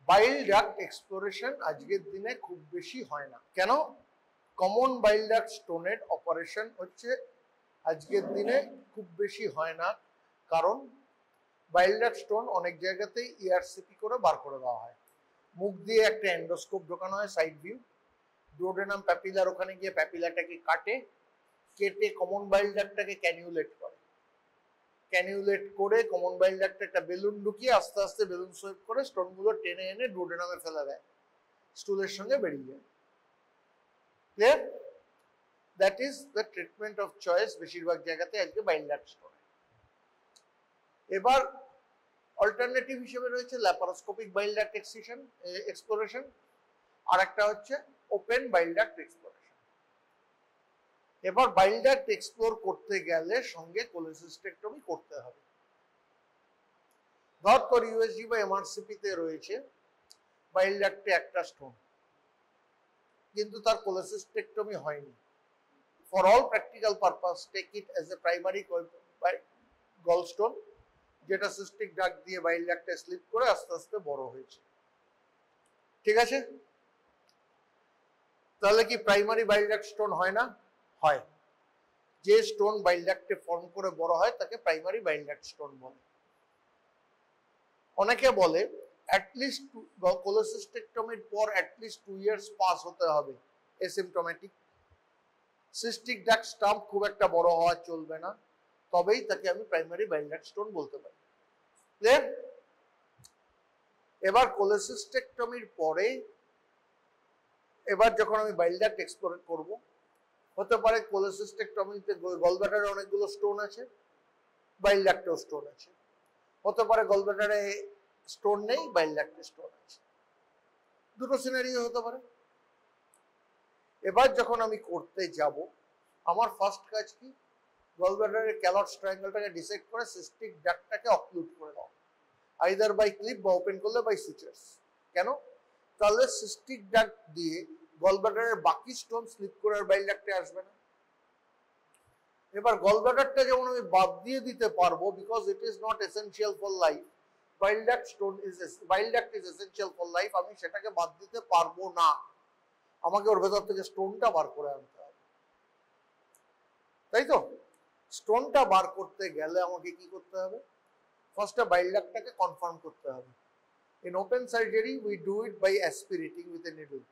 বাইল duct exploration আজকের দিনে খুব বেশি হয় না। কেন? কমন বাইল ডাক্ট স্টোনের অপারেশন হচ্ছে আজকের দিনে খুব বেশি হয় না, কারণ বাইল ডাক্ট স্টোন অনেক জায়গাতেই ইআরসিপি করে বার করে দেওয়া হয়। মুখ দিয়ে একটা এন্ডোস্কোপ ঢোকানো হয়, সাইড ভিউ, ডুওডেনাম প্যাপিলার ওখানে গিয়ে প্যাপিলাটাকে কেটে কমন বাইল ডাক্টটাকে ক্যানিউলেট করে, ক্যানিউলেট করে কমন বাইল ডাক্টে একটা বেলুন ঢুকিয়ে আস্তে আস্তে বেলুন সোয়েপ করে স্টোনগুলো টেনে এনে ডুওডেনামে ফেলে দেয়, স্টুলের সঙ্গে বেরিয়ে যায়। Clear? That is the treatment of choice বেশিরভাগ জায়গাতে আজকে বাইল ডাক্ট স্টোন। এবার অল্টারনেটিভ হিসেবে রয়েছে ল্যাপারোস্কোপিক বাইল ডাক্ট এক্সপ্লোরেশন, আর একটা হচ্ছে ওপেন বাইল ডাক্ট এক্সপ্লোরেশন। এবার বাইল ডাক্ট এক্সপ্লোর করতে গেলে সঙ্গে কোলেসিস্টেক্টমি করতে হবে। ধর তোর ইউএসজি বা এমআরসিপি তে রয়েছে বাইল ডাক্টে একটা স্টোন, কিন্তু তার কোলেসিস্টেক্টমি হয়নি। For all practical purpose take it as a primary gallstone, যেটা সিস্টিক ডাক্ট দিয়ে বাইল ডাক্টে স্লিপ করে আস্তে আস্তে বড় হয়েছে। ঠিক আছে? তাহলে কি প্রাইমারি বাইল ডাক্ট স্টোন হয় না? হয়। যে স্টোন বাইল ডাক্টে ফর্ম করে বড় হয় তাকে প্রাইমারি বাইল ডাক্ট স্টোন বলে। অনেকে বলে অ্যাটলিস্ট কোলেসিস্টেক্টমির পর অ্যাটলিস্ট 2 ইয়ার্স পাস হতে হবে এসিমটোমেটিক। সিস্টিক ডাক্ট স্টাম্প খুব একটা বড় হওয়া চলবে না, তবেই তাকে আমি প্রাইমারি বাইল ডাক্ট স্টোন বলতে পারি। ক্লিয়ার? এবার কোলেসিস্টেক্টমির পরে এবার যখন আমি বাইল ডাক্ট এক্সপ্লোর করব, হতে পারে কোলেসিস্টেক্টমিতে গলব্লাডারে অনেকগুলো স্টোন আছে, বাইল ডাক্টেও স্টোন আছে। হতে পারে গলব্লাডারে স্টোন নেই, বাইল ডাক্টে স্টোন আছে। দুটো সিনারিও হতে পারে। এবার যখন আমি করতে যাব, আমার ফার্স্ট কাজ কি? গলব্লাডারের ক্যালটস ট্রায়াঙ্গেলটাকে ডিসেক্ট করে সিস্টিক ডাক্টটাকে অক্লুড করে দাও, আইদার বাই ক্লিপ বা ওপেন করলে বাই সুচার্স। কেন? তাহলে সিস্টিক ডাক্ট দিয়ে গলব্লাডারের বাকি স্টোন স্লিপ করে আর বাইল ডাক্টে আসবে না। এবার গলব্লাডারটা যেমন আমি বাদ দিয়ে দিতে পারবো, because it is not essential for life, bile duct is essential for life, আমি সেটাকে বাদ দিতে পারবো না। আমাকে ওর ভেতর থেকে স্টোনটা বার করে আনতে হবে, তাই তো? স্টোনটা বার করতে গেলে আমাকে কি করতে হবে? ফার্স্টে বাইল ডাক্টটাকে কনফার্ম করতে হবে। In open surgery, we do it by aspirating with a needle.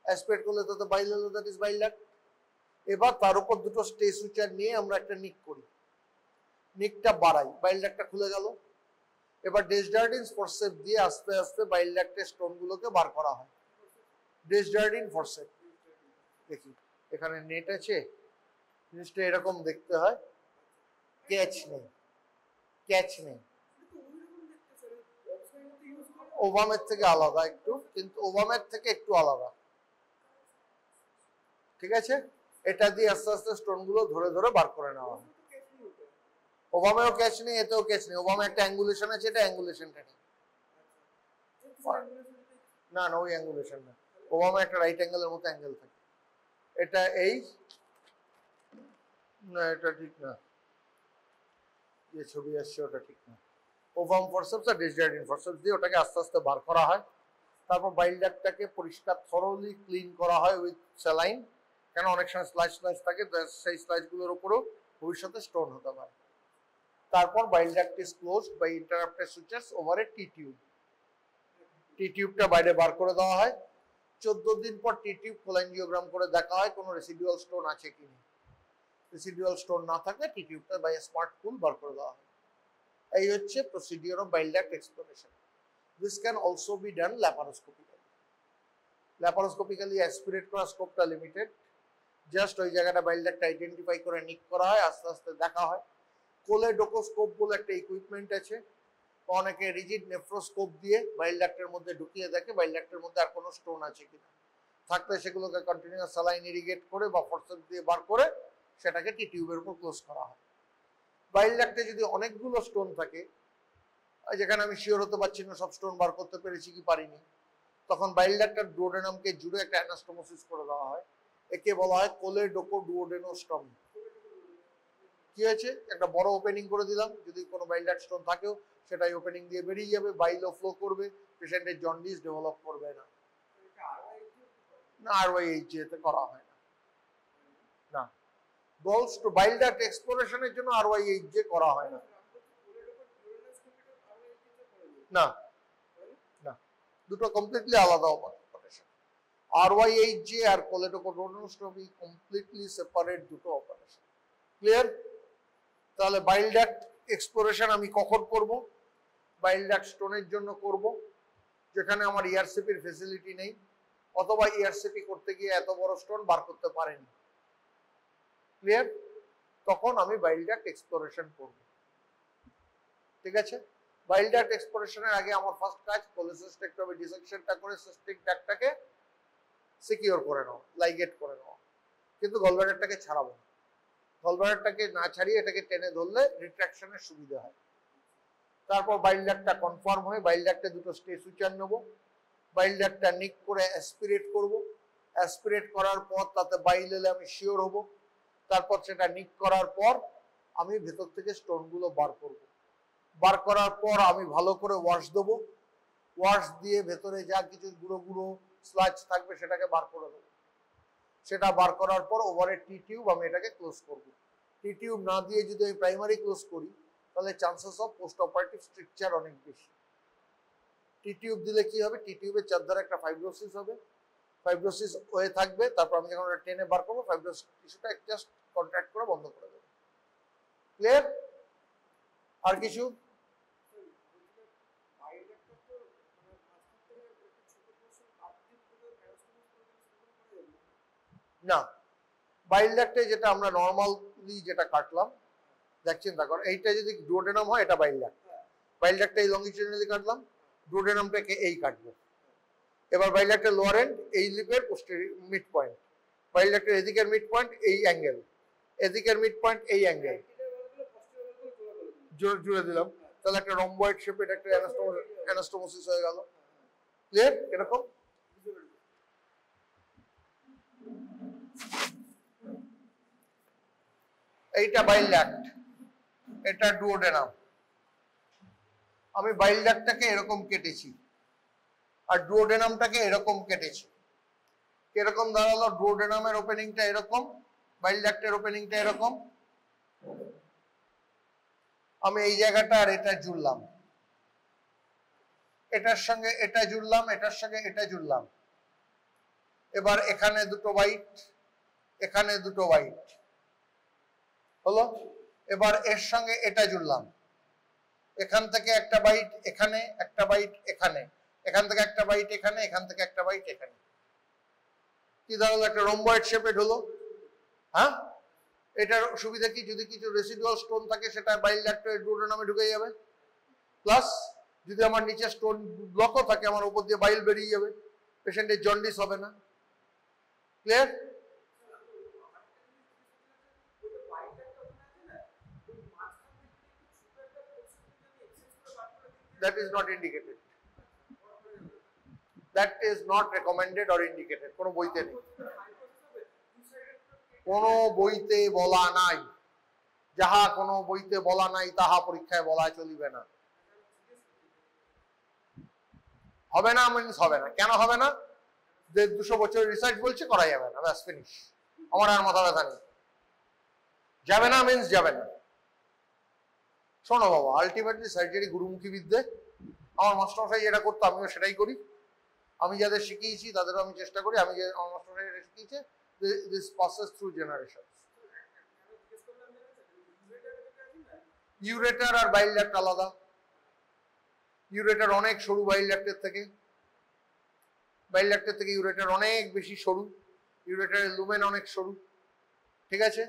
Aspirate করলে তো বাইল হলো, that is bile duct. এবার তার উপর দুটো স্টে সুচার নিয়ে আমরা একটা নিক করি, নিকটা বাড়াই, বাইল ডাক্টটা খুলে গেল। এবার ডেসজার্ডিন ফরসেপ দিয়ে আস্তে আস্তে বাইল ডাক্টের স্টোনগুলোকে বার করা হয়। ডেসজার্ডিন ফরসেপ, দেখি এখানে নেট আছে, জিনিসটা এরকম দেখতে হয়, ক্যাচ নেই, ক্যাচ নেই। ওভামের থেকে আলাদা একটু, কিন্তু ওভামের থেকে একটু আলাদা। ঠিক আছে? এটা দিয়ে আস্তে আস্তে স্টোনগুলো ধরে ধরে বার করে নেওয়া হয়। ওভামেও ক্যাচ নেই, এতেও ক্যাচ নেই। ওভামে একটা অ্যাঙ্গুলেশন আছে, এটা অ্যাঙ্গুলেশনটা নেই। না না, ওই অ্যাঙ্গুলেশন না। ওভামে একটা রাইট অ্যাঙ্গেলের মতো অ্যাঙ্গেল থাকে। এটা এই না, এটা ঠিক না, যে ছবি আসছে ওটা ঠিক না। ওভাম ফরসেপস আর ডেসজার্ডিন ফরসেপস দিয়ে ওটাকে আস্তে আস্তে বার করা হয়। তারপর বাইল ডাক্টটাকে পরিষ্কার থরোলি ক্লিন করা হয় উইথ স্যালাইন, কেন অনেক সময় স্লাইস থাকে, সেই স্লাইসগুলোর উপরেও ভবিষ্যতে স্টোন হতে পারে। তারপর bile duct is closed by interrupted sutures over a T tube. T টিউবটা বাইরে বার করে দেওয়া হয়। 14 দিন পর টি টিউব কোলাঞ্জিওগ্রাম করে দেখা হয় কোনো রেসিডুয়াল স্টোন আছে কিনা। রেসিডুয়াল স্টোন না থাকলে টি টিউবটা বাই স্মার্ট টুল বার করে দেওয়া হয়। এই হচ্ছে procedure of bile duct exploration. This can also be done laparoscopically. Laparoscopically aspirate করা স্কোপটা লিমিটেড, জাস্ট ওই জায়গাটা বাইল ডাক্ট আইডেন্টিফাই করে নিক করা হয়, আস্তে আস্তে দেখা হয়। কোলেডোকোস্কোপ বলে একটা ইকুইপমেন্ট আছে, অনেকে রিজিড নেফ্রোস্কোপ দিয়ে বাইল ডাক্টের মধ্যে ঢুকিয়ে দেখে বাইল ডাক্টের মধ্যে আর কোনো স্টোন আছে কিনা। থাকলে সেগুলোকে কন্টিনিউয়াস স্যালাইন ইরিগেট করে বা ফরসেপ দিয়ে বার করে সেটাকে টি টিউবের উপর ক্লোজ করা হয়। বাইল ডাক্টে যদি অনেকগুলো স্টোন থাকে, যেখানে আমি শিওর হতে পারছি না সব স্টোন বার করতে পেরেছি কি পারিনি, তখন বাইল ডাক্টার ডুওডেনামকে জুড়ে একটা অ্যানাস্টোমোসিস করে দেওয়া হয়। একে বলা হয় কোলেডোকো ডুওডেনোস্টমি। কি হয়েছে? একটা বড় ওপেনিং করে দিলাম, যদি কোনো বাইল ডাক্ট স্টোন থাকেও সেটাই ওপেনিং দিয়ে বেরিয়ে যাবে, বাইলও ফ্লো করবে, পেশেন্টের জন্ডিস ডেভেলপ করবে না। না, RYHJ তে করা হয় না। না, গলস টু বাইল ডাক্ট এক্সপ্লোরেশনের জন্য RYHJ করা হয় না। না না, দুটো কমপ্লিটলি আলাদা অপারেশন। RYHJ আর কোলেডোকোডোনোস্টোমি কমপ্লিটলি সেপারেট দুটো অপারেশন। ক্লিয়ার? তাহলে বাইল ডাক্ট এক্সপ্লোরেশন আমি কখন করব? বাইল ডাক্ট স্টোনের জন্য করব, যেখানে আমার ERCP-র ফ্যাসিলিটি নেই, অথবা ERCP করতে গিয়ে এত বড় স্টোন বার করতে পারেনি। ক্লিয়ার? তখন আমি বাইল ডাক্ট এক্সপ্লোরেশন করব। ঠিক আছে? বাইল ডাক্ট এক্সপ্লোরেশনের আগে আমার ফার্স্ট কাজ কোলেসিস্টেক্টমি ডিসেকশনটা করে সিস্টিক ডাক্টটাকে সিকিউর করে নাও, লাইগেট করে নাও। কিন্তু গলব্লাডারটাকে ছাড়াবো না। গলব্লাডারটাকে না ছাড়িয়ে এটাকে টেনে ধরলে রিট্রাকশনের সুবিধা হয়। তারপর বাইল ডাক্টটা কনফার্ম হয়ে বাইল ডাক্টে দুটো স্টে সুইচার নেবো। বাইল ডাক্টটা নিক করে অ্যাসপিরেট করব। অ্যাসপিরেট করার পর তাতে বাইল এলে আমি শিওর হব। তারপর সেটা নিক করার পর আমি ভেতর থেকে স্টোনগুলো বার করব। বার করার পর আমি ভালো করে ওয়াশ দেবো। ওয়াশ দিয়ে ভেতরে যা কিছু গুঁড়ো গুঁড়ো স্লাচ থাকবে সেটাকে বার করে দেবো। সেটা বার করার পর ওভারে টি টিউব আমি এটাকে ক্লোজ করব। টি টিউব না দিয়ে যদি আমি প্রাইমারি ক্লোজ করি তাহলে chances of post operative structure অনেক বেশি। টি টিউব দিলে কি হবে? টি টিউবের চারধারে একটা ফাইব্রোসিস হবে, ফাইব্রোসিস হয়ে থাকবে। তারপর আমি যখন ওটা টেনে বার করবো ফাইব্রোসিস টিস্যুটা জাস্ট কন্ট্রাক্ট করে বন্ধ করে দেবো। ক্লিয়ার? আর কিছু? না, বাইল ডাক্টে যেটা আমরা নর্মালি যেটা কাটলাম, দেখ চিন্তা কর, এইটা যদি ডুওডেনাম হয় এটা বাইল ডাক্ট। বাইল ডাক্টটা এই লংগিটিউডালি কাটলাম, ডুওডেনামটাকে এই কাটবো। এবার বাইল ডাক্টের লোয়ার এন্ড এই লিপের পোস্টেরিয়র মিড পয়েন্ট, বাইল ডাক্টের এদিকের মিড পয়েন্ট এই অ্যাঙ্গেল, এদিকের মিড পয়েন্ট এই অ্যাঙ্গেল জুড়ে দিলাম। তাহলে একটা রম্বয়েড শেপে এটা একটা অ্যানাস্টোমোসিস হয়ে গেল। ক্লিয়ার? এরকম এইটা বাইল ডাক্ট, এটা ডুওডেনাম। আমি বাইল ডাক্টটাকে এরকম কেটেছি আর ডুওডেনামটাকে এরকম কেটেছি। কিরকম দাঁড়ালো? ডুওডেনামের ওপেনিংটা এরকম, বাইল ডাক্টের ওপেনিংটা এরকম। আমি এই জায়গাটা আর এটা জুড়লাম, এটার সঙ্গে এটা জুড়লাম, এটার সঙ্গে এটা জুড়লাম। এবার এখানে দুটো বাইট, এখানে দুটো বাইট হলো। এবার এর সঙ্গে এটা জুড়লাম, এখান থেকে একটা বাইট এখানে, একটা বাইট এখানে, এখান থেকে একটা বাইট এখানে, এখান থেকে একটা বাইট এখানে। কি দাঁড়ালো? একটা রম্বয়েড শেপেড হলো। হ্যাঁ, এটার সুবিধা কি? যদি কিছু রেসিডুয়াল স্টোন থাকে সেটা বাইল ডাক্টের ডুওডেনামে ঢুকে যাবে। প্লাস যদি আমার নিচে স্টোন ব্লকও থাকে আমার উপর দিয়ে বাইল বেরিয়ে যাবে, পেশেন্টের জন্ডিস হবে না। Clear? That is not indicated. That is not recommended or indicated. কোনো বইতে নেই, কোনো বইতে বলা নাই। যাহা কোনো বইতে বলা নাই তাহা পরীক্ষায় বলা চলিবে না। হবে না মিন্স হবে না। কেন হবে না? 200 বছরের রিসার্চ বলছে করা যাবে না, ব্যাস ফিনিশ। আমার আর মাথা ব্যথা নেই। যাবে না মিন্স যাবে না। শোনো বাবা, আলটিমেটলি সার্জারি গুরুমুখী বিদ্যে। আমার মাস্টারমশাই যেটা করতো আমিও সেটাই করি। আমি যাদের শিখিয়েছি তাদেরও আমি চেষ্টা করি। আমি যে আমার মাস্টারমশাই যেটা শিখিয়েছে, this passes through generation. Ureter আর বাইল ডাক্ট আলাদা। ইউরেটার অনেক সরু বাইল ডাক্টের থেকে, বাইল ডাক্টের থেকে ইউরেটার অনেক বেশি সরু। ইউরেটারের লুমেন অনেক সরু। ঠিক আছে?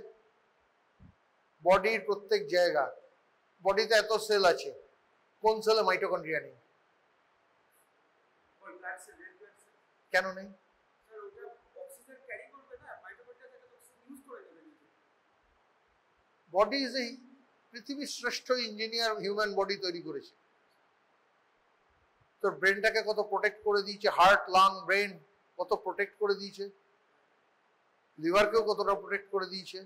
বডির প্রত্যেক জায়গা, বডিতে এত সেল আছে, কোন সেলে মাইটোকন্ড্রিয়া নেই? কেন নেই? বডি ইজ এই পৃথিবীর শ্রেষ্ঠ ইঞ্জিনিয়ার হিউম্যান বডি তৈরি করেছে। তোর ব্রেনটাকে কত প্রোটেক্ট করে দিয়েছে, হার্ট, লাং, ব্রেন কত প্রোটেক্ট করে দিয়েছে, লিভারকেও কতটা প্রোটেক্ট করে দিয়েছে,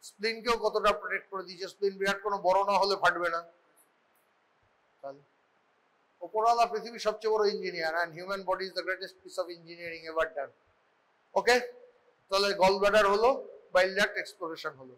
স্প্লিনকেও কতটা প্রোটেক্ট করে দিয়েছে। স্প্লিন বিরাট কোনো বড় না হলে ফাটবে না। ওপরওয়ালা পৃথিবীর সবচেয়ে বড় engineer, and human body is the greatest piece of engineering ever done. Okay, তাহলে গল ব্লাডার হলো, বাইল ডাক্ট এক্সপ্লোরেশন হলো।